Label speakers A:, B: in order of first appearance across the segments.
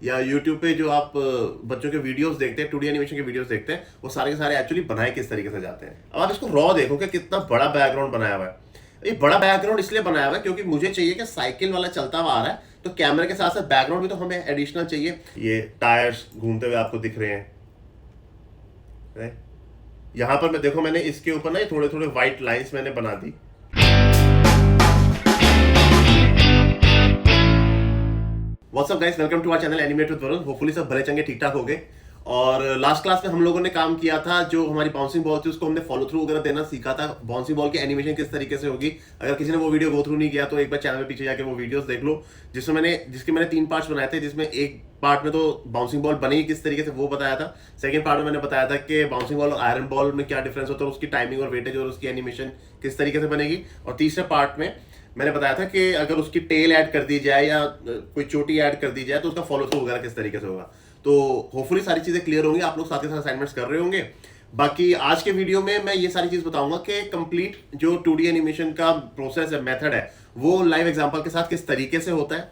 A: या यूट्यूब पे जो आप बच्चों के वीडियोस देखते हैं, 2D एनिमेशन के वीडियोस देखते हैं, वो सारे के सारे एक्चुअली बनाए किस तरीके से जाते हैं। अब आप इसको रॉ देखो कि कितना बड़ा बैकग्राउंड बनाया हुआ है। ये बड़ा बैकग्राउंड इसलिए बनाया हुआ है क्योंकि मुझे चाहिए कि साइकिल वाला चलता हुआ आ रहा है, तो कैमरे के साथ साथ बैकग्राउंड भी तो हमें एडिशनल चाहिए। ये टायर्स घूमते हुए आपको दिख रहे हैं। यहां पर मैं देखो, मैंने इसके ऊपर ना थोड़े थोड़े व्हाइट लाइंस मैंने बना दी। What's up guys, welcome to our channel animate with Varun. Hopefully सब भले चंगे ठीक ठाक हो गए। और लास्ट क्लास में हम लोगों ने काम किया था, जो हमारी बाउंसिंग बॉल थी उसको हमने फॉलो थ्रू वगैरह देना सीखा था। बाउंसिंग बॉल की एनिमेशन किस तरीके से होगी, अगर किसी ने वो वीडियो गो थ्रू नहीं किया तो एक बार चैनल में पीछे जाके वो वीडियोस देख लो, जिसके मैंने 3 पार्ट्स बनाए थे। जिसमें एक पार्ट में तो बाउंसिंग बॉल बनेगी किस तरीके से वो बताया था। सेकंड पार्ट में मैंने बताया था कि बाउंसिंग बॉल और आयरन बॉल में क्या डिफरेंस होता है, उसकी टाइमिंग और वेटेज और उसकी एनिमेशन किस तरीके से बनेगी। और तीसरे पार्ट में मैंने बताया था कि अगर उसकी टेल ऐड कर दी जाए या कोई चोटी ऐड कर दी जाए तो उसका फॉलो थ्रू वगैरह किस तरीके से होगा। तो होपफुली सारी चीजें क्लियर होंगी, आप लोग साथ ही साथ असाइनमेंट्स कर रहे होंगे। बाकी आज के वीडियो में मैं ये सारी चीज बताऊंगा कि कंप्लीट जो 2D एनिमेशन का प्रोसेस है, मेथड है, वो लाइव एग्जांपल के साथ किस तरीके से होता है,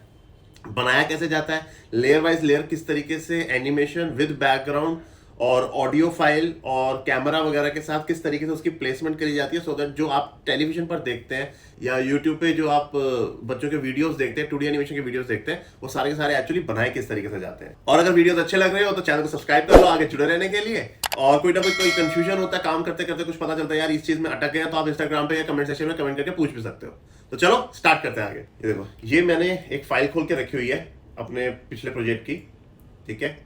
A: बनाया कैसे जाता है, लेयर वाइज लेयर किस तरीके से एनिमेशन विद बैकग्राउंड और ऑडियो फाइल और कैमरा वगैरह के साथ किस तरीके से उसकी प्लेसमेंट करी जाती है, सो दैट जो आप टेलीविजन पर देखते हैं या यूट्यूब पे जो आप बच्चों के वीडियोस देखते हैं, 2D एनिमेशन के वीडियोस देखते हैं, वो सारे के सारे एक्चुअली बनाए किस तरीके से जाते हैं। और अगर वीडियोस अच्छे लग रहे हो तो चैनल को सब्सक्राइब कर लो आगे जुड़े रहने के लिए। और कोई ना कोई कंफ्यूजन होता है, काम करते करते कुछ पता चलता है यार इस चीज में अटक गया, तो आप इंस्टाग्राम पे या कमेंट सेक्शन में कमेंट करके पूछ भी सकते हो। तो चलो स्टार्ट करते हैं आगे। ये देखो, ये मैंने एक फाइल खोल के रखी हुई है अपने पिछले प्रोजेक्ट की, ठीक है।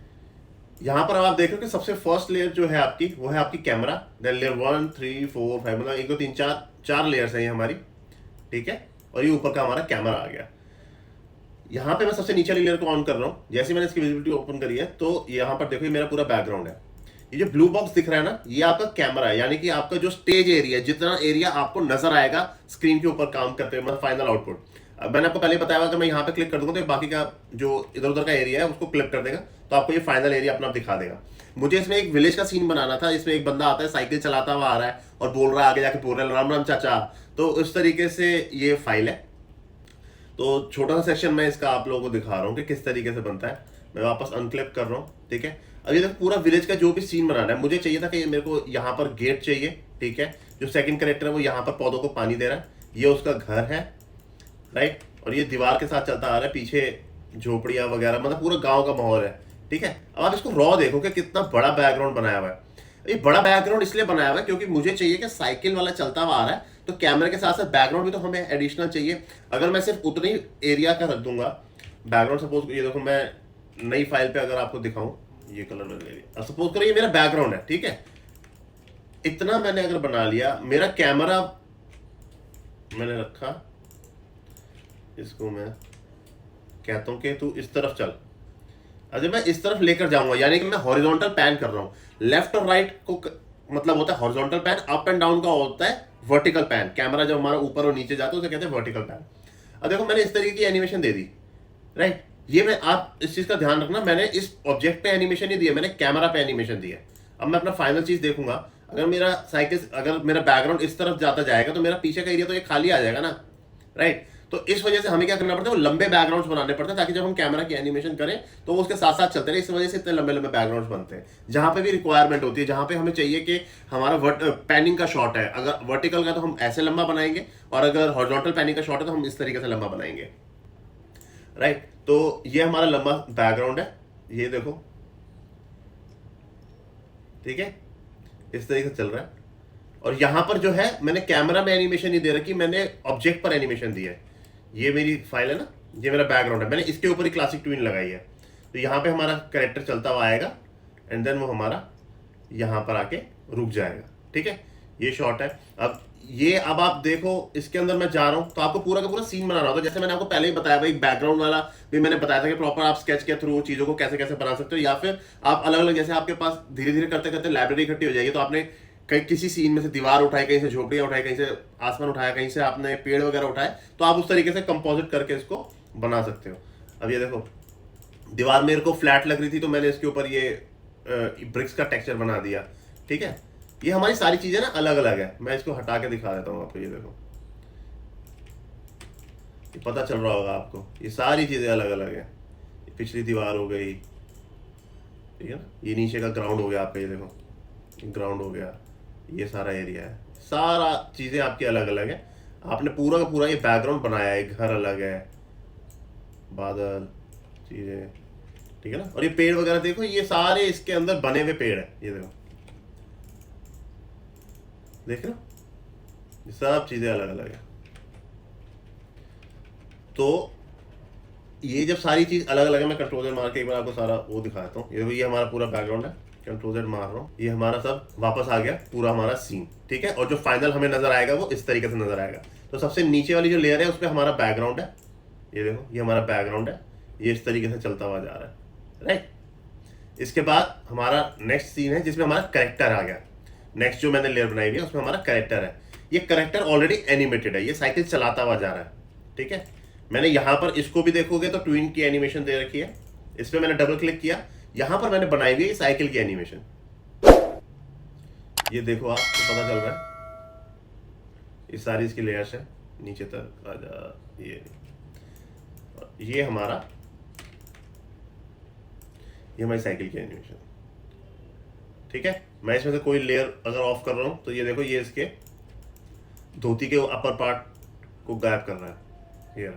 A: यहां पर आप देख रहे हो कि सबसे फर्स्ट लेयर जो है आपकी, वो है आपकी कैमरा। देन लेयर 1 3 4 5, मतलब 1 2 3 4 लेयर्स है ये हमारी, ठीक है। और ये ऊपर का हमारा कैमरा आ गया। यहां पे मैं सबसे नीचे वाली लेयर को ऑन कर रहा हूं। जैसे मैंने इसकी विजिबिलिटी ओपन करी है तो यहां पर देखो ये मेरा पूरा बैकग्राउंड है। ये जो ब्लू बॉक्स दिख रहा है ना, ये आपका कैमरा है, यानी कि आपका जो स्टेज एरिया, जितना एरिया आपको नजर आएगा स्क्रीन के ऊपर काम करते हुए, मतलब फाइनल आउटपुट। मैंने आपको पहले बताया कि मैं यहाँ पे क्लिक कर दूंगा तो बाकी का जो इधर उधर का एरिया है उसको क्लिक कर देगा, तो आपको ये फाइनल एरिया अपना दिखा देगा। मुझे इसमें एक विलेज का सीन बनाना था, इसमें एक बंदा आता है, साइकिल चलाता हुआ आ रहा है और बोल रहा है, आगे जाके बोल रहा है राम राम चाचा। तो इस तरीके से ये फाइल है। तो छोटा सा सेक्शन मैं इसका आप लोगों को दिखा रहा हूँ कि किस तरीके से बनता है। मैं वापस अनक्लिक कर रहा हूँ, ठीक है। अब ये देखो, पूरा विलेज का जो भी सीन बनाना है, मुझे चाहिए था कि मेरे को यहाँ पर गेट चाहिए, ठीक है। जो सेकंड कैरेक्टर है वो यहाँ पर पौधों को पानी दे रहा है, ये उसका घर है, राइट। और ये दीवार के साथ चलता आ रहा है, पीछे झोपड़ियां वगैरह, मतलब पूरा गांव का माहौल है, ठीक है। अब आप इसको रॉ देखो कि कितना बड़ा बैकग्राउंड बनाया हुआ है। ये बड़ा बैकग्राउंड इसलिए बनाया हुआ है क्योंकि मुझे चाहिए कि साइकिल वाला चलता हुआ आ रहा है, तो कैमरे के साथ साथ बैकग्राउंड भी तो हमें एडिशनल चाहिए। अगर मैं सिर्फ उतनी एरिया का रख दूंगा बैकग्राउंड, सपोज ये देखो, मैं नई फाइल पे अगर आपको दिखाऊं, ये कलर मैंने ले लिया, सपोज करो ये मेरा बैकग्राउंड है, ठीक है। इतना मैंने अगर बना लिया, मेरा कैमरा मैंने रखा, इसको मैं कहता हूं कि तू इस तरफ चल। अगर मैं इस तरफ लेकर जाऊंगा, यानी कि मैं हॉरिजॉन्टल पैन कर रहा हूं। लेफ्ट और राइट को मतलब होता है horizontal pan, up and down का होता है वर्टिकल पैन। कैमरा जब हमारा ऊपर और नीचे जाता है उसे कहते हैं वर्टिकल पैन। अब देखो, मैंने इस तरीके की एनिमेशन दे दी, राइट। ये मैं, आप इस चीज का ध्यान रखना, मैंने इस ऑब्जेक्ट पे एनिमेशन नहीं दिया, मैंने कैमरा पे एनिमेशन दिया। अब मैं अपना फाइनल चीज देखूंगा, अगर मेरा साइकिल, अगर मेरा बैकग्राउंड इस तरफ जाता जाएगा तो मेरा पीछे का एरिया तो ये खाली आ जाएगा ना, राइट। तो इस वजह से हमें क्या करना पड़ता है, वो लंबे बैकग्राउंड्स बनाने पड़ते हैं, ताकि जब हम कैमरा की एनिमेशन करें तो वो उसके साथ साथ चलते रहे। इस वजह से इतने लंबे लंबे बैकग्राउंड्स बनते हैं। जहां पे भी रिक्वायरमेंट होती है, जहां पे हमें चाहिए कि हमारा पैनिंग का शॉट है, अगर वर्टिकल का तो हम ऐसे लंबा बनाएंगे, और अगर हॉरिजॉन्टल पैनिंग का शॉट है तो हम इस तरीके से लंबा बनाएंगे, राइट। तो ये हमारा लंबा बैकग्राउंड है, ये देखो, ठीक है, इस तरीके से चल रहा है। और यहां पर जो है, मैंने कैमरा में एनिमेशन नहीं दे रखी, मैंने ऑब्जेक्ट पर एनिमेशन दी है। ये मेरी फाइल है ना, ये मेरा बैकग्राउंड है, मैंने इसके ऊपर ही क्लासिक ट्विन लगाई है। तो यहाँ पे हमारा कैरेक्टर चलता हुआ आएगा एंड देन वो हमारा यहाँ पर आके रुक जाएगा, ठीक है। ये शॉट है। अब आप देखो, इसके अंदर मैं जा रहा हूँ तो आपको पूरा का पूरा सीन बनाना होगा। जैसे मैंने आपको पहले ही बताया, भाई बैकग्राउंड वाला भी मैंने बताया था कि प्रॉपर आप स्केच के थ्रू चीजों को कैसे कैसे बना सकते हो, या फिर आप अलग अलग, जैसे आपके पास धीरे धीरे करते करते लाइब्रेरी इकट्ठी हो जाएगी, तो आपने कहीं किसी सीन में से दीवार उठाई, कहीं से झोपड़ियां उठाई, कहीं से आसमान उठाया, कहीं से आपने पेड़ वगैरह उठाए, तो आप उस तरीके से कंपोजिट करके इसको बना सकते हो। अब ये देखो, दीवार मेरे को फ्लैट लग रही थी तो मैंने इसके ऊपर ये ब्रिक्स का टेक्सचर बना दिया, ठीक है। ये हमारी सारी चीजें ना अलग अलग है। मैं इसको हटा के दिखा देता हूँ आपको, ये देखो, ये पता चल रहा होगा आपको, ये सारी चीजें अलग अलग है। पिछली दीवार हो गई, ठीक है ना। ये नीचे का ग्राउंड हो गया आपका, ये देखो ग्राउंड हो गया, ये सारा एरिया है, सारा चीज़ें आपकी अलग अलग है। आपने पूरा का पूरा ये बैकग्राउंड बनाया है, घर अलग है, बादल, चीज़ें, ठीक है ना। और ये पेड़ वगैरह देखो, ये सारे इसके अंदर बने हुए पेड़ है, ये देखो, देख रहे हो, ये सब चीज़ें अलग अलग है। तो ये जब सारी चीज़ अलग अलग है, मैं कंट्रोल मार के एक बार आपको सारा वो दिखाता हूँ। ये देखो, ये हमारा पूरा बैकग्राउंड है, कंट्रोल मार रहा हूँ, ये हमारा सब वापस आ गया, पूरा हमारा सीन, ठीक है। और जो फाइनल हमें नजर आएगा वो इस तरीके से नजर आएगा। तो सबसे नीचे वाली जो लेयर है उस पर हमारा बैकग्राउंड है, ये देखो, ये हमारा बैकग्राउंड है, ये इस तरीके से चलता हुआ जा रहा है, राइट। इसके बाद हमारा नेक्स्ट सीन है जिसमें हमारा कैरेक्टर आ गया। नेक्स्ट जो मैंने लेयर बनाई हुई है उसमें हमारा कैरेक्टर है। ये कैरेक्टर ऑलरेडी एनिमेटेड है, ये साइकिल चलाता हुआ जा रहा है, ठीक है। मैंने यहाँ पर इसको भी देखोगे तो ट्विन की एनिमेशन दे रखी है, इस पर मैंने डबल क्लिक किया, यहाँ पर मैंने बनाई हुई है साइकिल की एनिमेशन। ये देखो, आपको पता चल रहा है, ये सारी इसकी लेयर्स है, नीचे तक आ जा, ये हमारा, ये हमारी साइकिल की एनिमेशन, ठीक है। मैं इसमें से कोई लेयर अगर ऑफ कर रहा हूं तो ये देखो, ये इसके धोती के अपर पार्ट को गायब कर रहा है, ये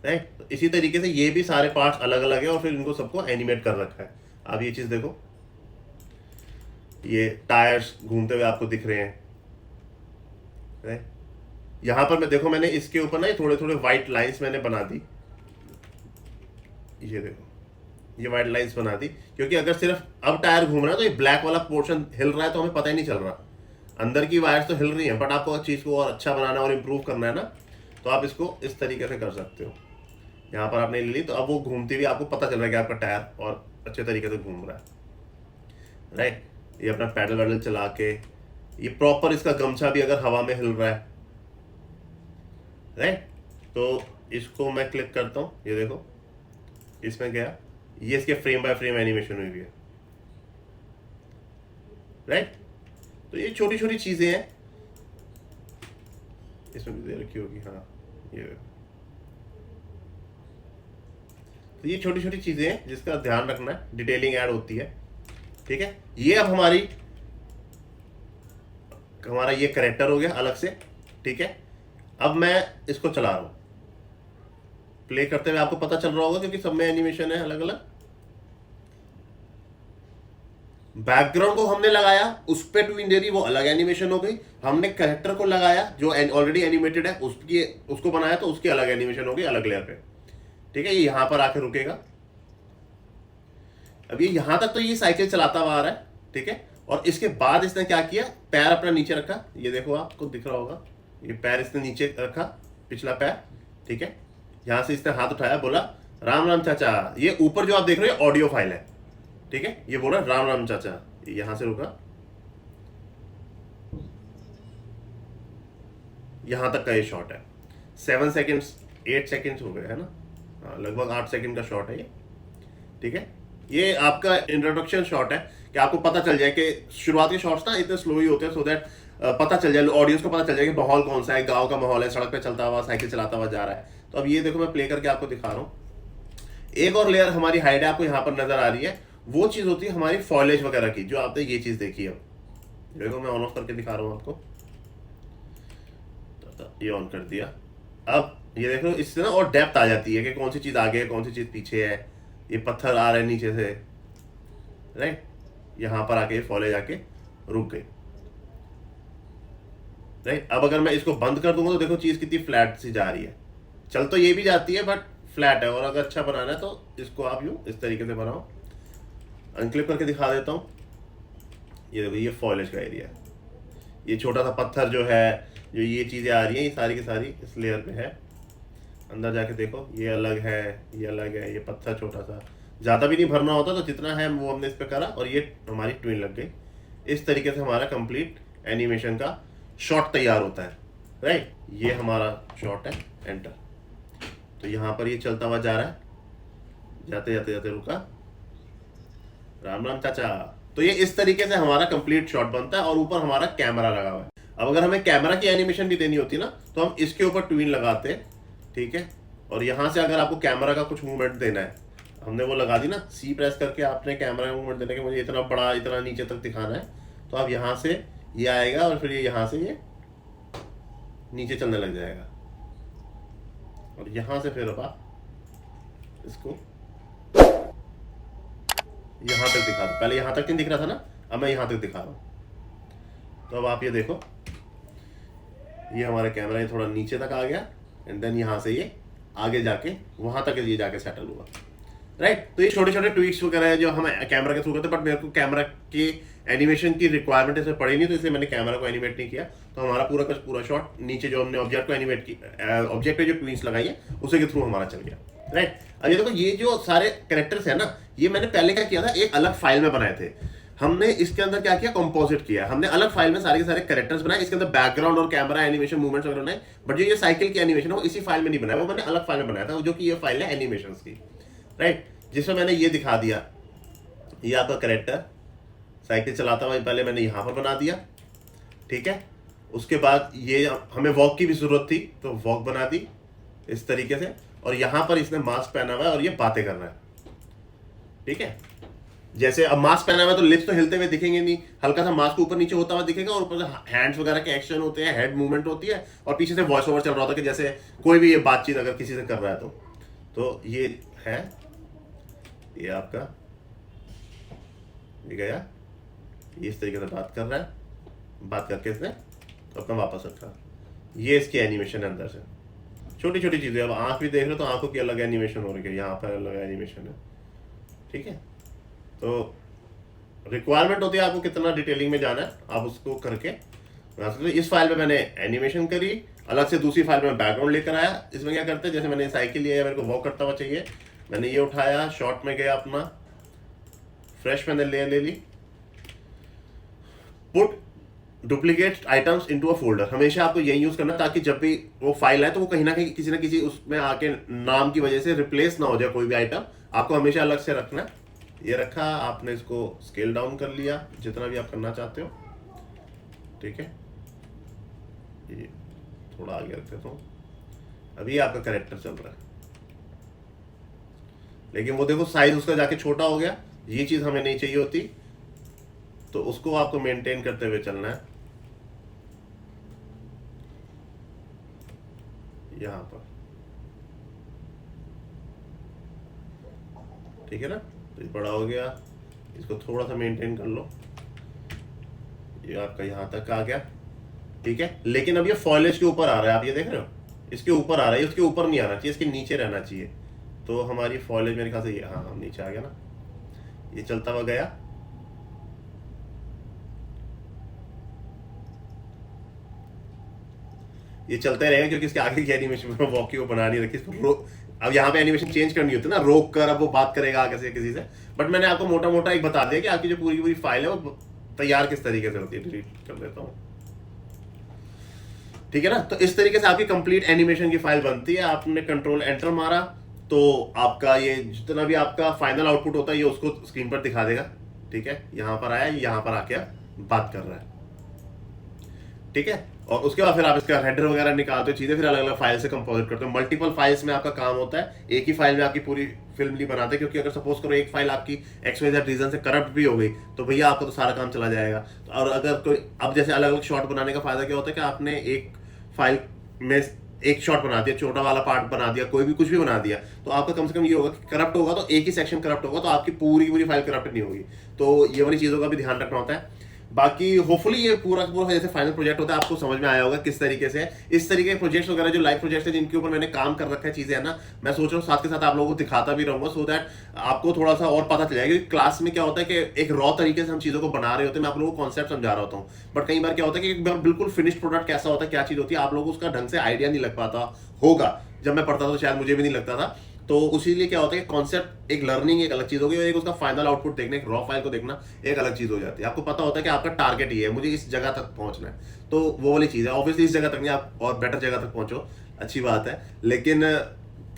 A: राइट। तो इसी तरीके से ये भी सारे पार्ट्स अलग अलग है और फिर इनको सबको एनिमेट कर रखा है। अब ये चीज देखो, ये टायर्स घूमते हुए आपको दिख रहे हैं, राइट। यहां पर मैं देखो, मैंने इसके ऊपर ना थोड़े थोड़े व्हाइट लाइंस मैंने बना दी, ये देखो, ये व्हाइट लाइंस बना दी, क्योंकि अगर सिर्फ अब टायर घूम रहा है तो ये ब्लैक वाला पोर्शन हिल रहा है तो हमें पता ही नहीं चल रहा, अंदर की वायर्स तो हिल रही हैं, बट आपको चीज़ को और अच्छा बनाना और इम्प्रूव करना है ना, तो आप इसको इस तरीके से कर सकते हो। यहाँ पर आपने ले ली तो अब वो घूमती हुई आपको पता चल रहा है कि आपका टायर और अच्छे तरीके से घूम रहा है, राइट। ये अपना पैडल वैडल चला के, ये प्रॉपर इसका गमछा भी अगर हवा में हिल रहा है, राइट। तो इसको मैं क्लिक करता हूँ, ये देखो, इसमें गया, ये इसके फ्रेम बाय फ्रेम एनिमेशन हुई भी है, राइट। तो ये छोटी छोटी चीजें हैं, इसमें भी दे रखी होगी, हाँ, ये तो ये छोटी छोटी चीजें हैं जिसका ध्यान रखना है, डिटेलिंग ऐड होती है, ठीक है। ये अब हमारा ये कैरेक्टर हो गया अलग से, ठीक है। अब मैं इसको चला रहा हूं, प्ले करते हुए आपको पता चल रहा होगा क्योंकि सब में एनिमेशन है अलग अलग। बैकग्राउंड को हमने लगाया, उस पे ट्विन दे दी, वो अलग एनिमेशन हो गई। हमने कैरेक्टर को लगाया जो ऑलरेडी एनिमेटेड है, उसको बनाया तो उसकी अलग एनिमेशन हो गई, अलग लेयर पे, ठीक है। ये यहां पर आके रुकेगा। अब ये यहां तक तो ये साइकिल चलाता हुआ आ रहा है, ठीक है। और इसके बाद इसने क्या किया, पैर अपना नीचे रखा, ये देखो आपको दिख रहा होगा, ये पैर इसने नीचे रखा, पिछला पैर, ठीक है। यहां से इसने हाथ उठाया, बोला राम राम चाचा। ये ऊपर जो आप देख रहे हो ऑडियो फाइल है, ठीक है। ये बोल रहा राम राम चाचा, यहां से रुका, यहां तक का ये शॉट है। 7 सेकेंड्स 8 सेकेंड्स हो गए, है ना, लगभग 8 सेकेंड का शॉट है ये, ठीक है। ये आपका इंट्रोडक्शन शॉट है कि आपको पता चल जाए कि शुरुआत के शॉट्स ना इतने स्लो ही होते हैं, सो दैट पता चल जाए, ऑडियंस को पता चल जाए कि माहौल कौन सा है, गांव का माहौल है, सड़क पे चलता हुआ साइकिल चलाता हुआ जा रहा है। तो अब ये देखो, मैं प्ले करके आपको दिखा रहा हूँ। एक और लेयर हमारी हाइड है, आपको यहाँ पर नजर आ रही है, वो चीज होती है हमारी फॉलेज वगैरह की, जो आपने ये चीज देखी है। देखो मैं ऑन ऑफ करके दिखा रहा हूँ आपको, ये ऑन कर दिया। अब ये देखो, इससे ना और डेप्थ आ जाती है कि कौन सी चीज आगे है, कौन सी चीज पीछे है। ये पत्थर आ रहे हैं नीचे से, राइट, यहां पर आके फॉलेज आके रुक गई, राइट। अब अगर मैं इसको बंद कर दूंगा तो देखो चीज कितनी फ्लैट सी जा रही है, चल तो ये भी जाती है बट फ्लैट है। और अगर अच्छा बनाना है तो इसको आप यूं इस तरीके से बनाओ। अनक्लिप करके दिखा देता हूँ, ये देखो, ये फॉलेज का एरिया है, ये छोटा सा पत्थर जो है, जो ये चीजें आ रही हैं, ये सारी की सारी इस लेयर पे है। अंदर जाके देखो, ये अलग है, ये अलग है, ये पत्थर छोटा सा, ज़्यादा भी नहीं भरना होता, तो जितना है वो हमने इस पे करा और ये हमारी ट्विन लग गई। इस तरीके से हमारा कंप्लीट एनिमेशन का शॉट तैयार होता है, राइट। ये हमारा शॉट है, एंटर। तो यहाँ पर ये चलता हुआ जा रहा है, जाते जाते जाते रुका, राम राम चाचा। तो ये इस तरीके से हमारा कंप्लीट शॉट बनता है और ऊपर हमारा कैमरा लगा हुआ है। अब अगर हमें कैमरा की एनिमेशन भी देनी होती ना, तो हम इसके ऊपर ट्विन लगाते हैं, ठीक है, और यहाँ से अगर आपको कैमरा का कुछ मूवमेंट देना है, हमने वो लगा दी ना, सी प्रेस करके आपने कैमरा का मूवमेंट देने के मुझे इतना बड़ा इतना नीचे तक दिखाना है, तो आप यहाँ से ये आएगा और फिर ये यहाँ से ये नीचे चलने लग जाएगा, और यहाँ से फिर आप इसको यहाँ तक दिखा दो। पहले यहाँ तक नहीं दिख रहा था ना, अब मैं यहाँ तक दिखा रहा हूँ। तो अब आप ये देखो, ये हमारा कैमरा ये थोड़ा नीचे तक आ गया एंड देन यहाँ से ये आगे जाके वहाँ तक ये जाके सेटल हुआ, राइट। तो ये छोटे छोटे ट्वीक्स वगैरह है जो हम कैमरा के थ्रू करते हैं, बट मेरे को कैमरा के एनिमेशन की रिक्वायरमेंट इसमें पड़ी नहीं, तो इसलिए मैंने कैमरा को एनिमेट नहीं किया। तो हमारा पूरा का पूरा शॉट नीचे जो हमने ऑब्जेक्ट को एनिमेट की, ऑब्जेक्ट पे जो ट्वीक्स लगाई है उसी के थ्रू हमारा चल गया, राइट। अब ये देखो, ये जो सारे कैरेक्टर्स है ना, ये मैंने पहले क्या किया था, एक अलग फाइल में बनाए थे। हमने इसके अंदर क्या किया, कंपोजिट किया, हमने अलग फाइल में सारे के सारे कैरेक्टर्स बनाए, इसके अंदर बैकग्राउंड और कैमरा एनिमेशन मूवमेंट्स वगैरह बनाए। बट जो ये साइकिल की एनिमेशन है वो इसी फाइल में नहीं बनाया, वो मैंने अलग फाइल में बनाया था, जो कि ये फाइल है एनिमेशंस की, राइट। जिसमें मैंने ये दिखा दिया, ये आपका कैरेक्टर साइकिल चलाता हुआ पहले मैंने यहाँ पर बना दिया, ठीक है। उसके बाद ये हमें वॉक की भी जरूरत थी, तो वॉक बना दी इस तरीके से, और यहाँ पर इसने मास्क पहना हुआ है और ये बातें कर रहा है, ठीक है। जैसे अब मास्क पहना हुआ है तो लिप्स तो हिलते हुए दिखेंगे नहीं, हल्का सा मास्क ऊपर नीचे होता हुआ दिखेगा, और ऊपर से हैंड्स वगैरह के एक्शन होते हैं, हेड मूवमेंट होती है, और पीछे से वॉइस ओवर चल रहा होता है कि जैसे कोई भी ये बातचीत अगर किसी से कर रहा है तो ये है, ये आपका ये गया, ये इस तरीके से बात कर रहा है, बात करके इसने अपना वापस रखा। ये इसकी एनिमेशन है अंदर से, छोटी छोटी चीजें। अब आंख भी देख रहे हो तो आंखों की अलग एनिमेशन हो रही है, यहाँ पर अलग एनिमेशन है, ठीक है। तो रिक्वायरमेंट होती है आपको कितना डिटेलिंग में जाना है, आप उसको करके इस फाइल में मैंने एनिमेशन करी, अलग से दूसरी फाइल में बैकग्राउंड लेकर आया। इसमें क्या करते हैं, जैसे मैंने साइकिल लिया है, मेरे को वॉक करता हुआ चाहिए, मैंने ये उठाया, शॉर्ट में गया अपना, फ्रेश मैंने लेयर ले ली, put duplicate items into a folder. हमेशा आपको यही यूज करना ताकि जब भी वो फाइल है तो वो कहीं ना कहीं किसी ना किसी उसमें आके नाम की वजह से रिप्लेस ना हो जाए कोई भी आइटम, आपको हमेशा अलग से रखना है। ये रखा, आपने इसको स्केल डाउन कर लिया जितना भी आप करना चाहते हो, ठीक है। ये थोड़ा आगे रख देता हूँ। अभी आपका कैरेक्टर चल रहा है, लेकिन वो देखो साइज उसका जाके छोटा हो गया, ये चीज हमें नहीं चाहिए होती, तो उसको आपको मेंटेन करते हुए चलना है। यहां पर ठीक है ना, तो बड़ा हो गया, इसको थोड़ा सा मेंटेन कर लो, ये आपका यहां तक आ गया, ठीक है। लेकिन अब ये फॉइलेज के ऊपर आ रहा है, आप ये देख रहे हो, इसके ऊपर आ रहा है, उसके ऊपर नहीं आना चाहिए, इसके नीचे रहना चाहिए। तो हमारी फॉइलेज मेरे ख्याल से ये हाँ नीचे आ गया ना, ये चलता हुआ गया, ये चलता ही रहेगा क्योंकि इसके आगे की एनिमेशन में वॉकी को बना नहीं रखी। अब यहाँ पे एनिमेशन चेंज करनी होती है ना, रोक कर अब वो बात करेगा आगे से किसी से। बट मैंने आपको मोटा मोटा एक बता दिया कि आपकी जो पूरी पूरी फाइल है वो तैयार किस तरीके से होती है। डिलीट कर देता हूँ, ठीक है ना। तो इस तरीके से आपकी कंप्लीट एनिमेशन की फाइल बनती है। आपने कंट्रोल एंटर मारा तो आपका ये जितना भी आपका फाइनल आउटपुट होता है ये उसको स्क्रीन पर दिखा देगा, ठीक है। यहाँ पर आया, यहाँ पर आके बात कर रहा है, ठीक है। और उसके बाद फिर आप इसका हेडर वगैरह निकालते हो, चीजें फिर अलग अलग फाइल से कंपोजिट करते हो। मल्टीपल फाइल्स में आपका काम होता है, एक ही फाइल में आपकी पूरी फिल्म नहीं बनाते, क्योंकि अगर सपोज करो एक फाइल आपकी XYZ रीजन से करप्ट भी हो गई तो भैया आपका तो सारा काम चला जाएगा। और अगर कोई अब जैसे अलग अलग शॉट बनाने का फायदा क्या होता है कि आपने एक फाइल में एक शॉट बना दिया, छोटा वाला पार्ट बना दिया, कोई भी कुछ भी बना दिया, तो आपका कम से कम ये होगा कि करप्ट होगा तो एक ही सेक्शन करप्ट होगा, तो आपकी पूरी की पूरी फाइल करप्ट नहीं होगी। तो ये वाली चीज़ों का भी ध्यान रखना होता है। बाकी होपफुली ये पूरा पूरा जैसे फाइनल प्रोजेक्ट होता है आपको समझ में आया होगा किस तरीके से। इस तरीके के प्रोजेक्ट्स वगैरह जो लाइव प्रोजेक्ट्स है जिनके ऊपर मैंने काम कर रखा है, चीजें है ना, मैं सोच रहा हूँ साथ के साथ आप लोगों को दिखाता भी रहूंगा, सो दैट आपको थोड़ा सा और पता चल जाएगा। क्योंकि क्लास में क्या होता है कि एक रॉ तरीके से हम चीजों को बना रहे होते हैं, मैं आप लोगों को कॉन्सेप्ट समझा रहा होता हूँ, बट कई बार क्या होता है कि एक बार बिल्कुल फिनिश्ड प्रोडक्ट कैसा होता है, क्या चीज होती है, आप लोगों को उसका ढंग से आइडिया नहीं लग पाता होगा। जब मैं पढ़ता था तो शायद मुझे भी नहीं लगता था। तो उसी लिए क्या होता है कि कॉन्सेप्ट एक लर्निंग एक अलग चीज होगी, और एक उसका फाइनल आउटपुट देखना, एक रॉ फाइल को देखना एक अलग चीज हो जाती है। आपको पता होता है कि आपका टारगेट ये है, मुझे इस जगह तक पहुंचना है, तो वो वाली चीज है। ऑब्वियसली इस जगह तक नहीं, आप और बेटर जगह तक पहुंचो, अच्छी बात है, लेकिन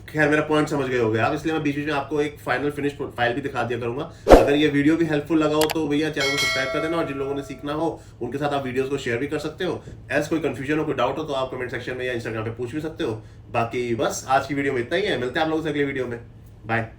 A: खैर मेरा पॉइंट समझ गए हो गए आप, इसलिए मैं बीच बीच में आपको एक फाइनल फिनिश फाइल भी दिखा दिया करूंगा। अगर ये वीडियो भी हेल्पफुल लगा हो तो भैया चैनल को सब्सक्राइब कर देना, और जिन लोगों ने सीखना हो उनके साथ आप वीडियोस को शेयर भी कर सकते हो। ऐसा कोई कंफ्यूजन हो, कोई डाउट हो तो आप कमेंट सेक्शन में या इंस्टाग्राम पे पूछ भी सकते हो। बाकी बस आज की वीडियो में इतना ही है, मिलते हैं आप लोगों से अगले वीडियो में। बाय।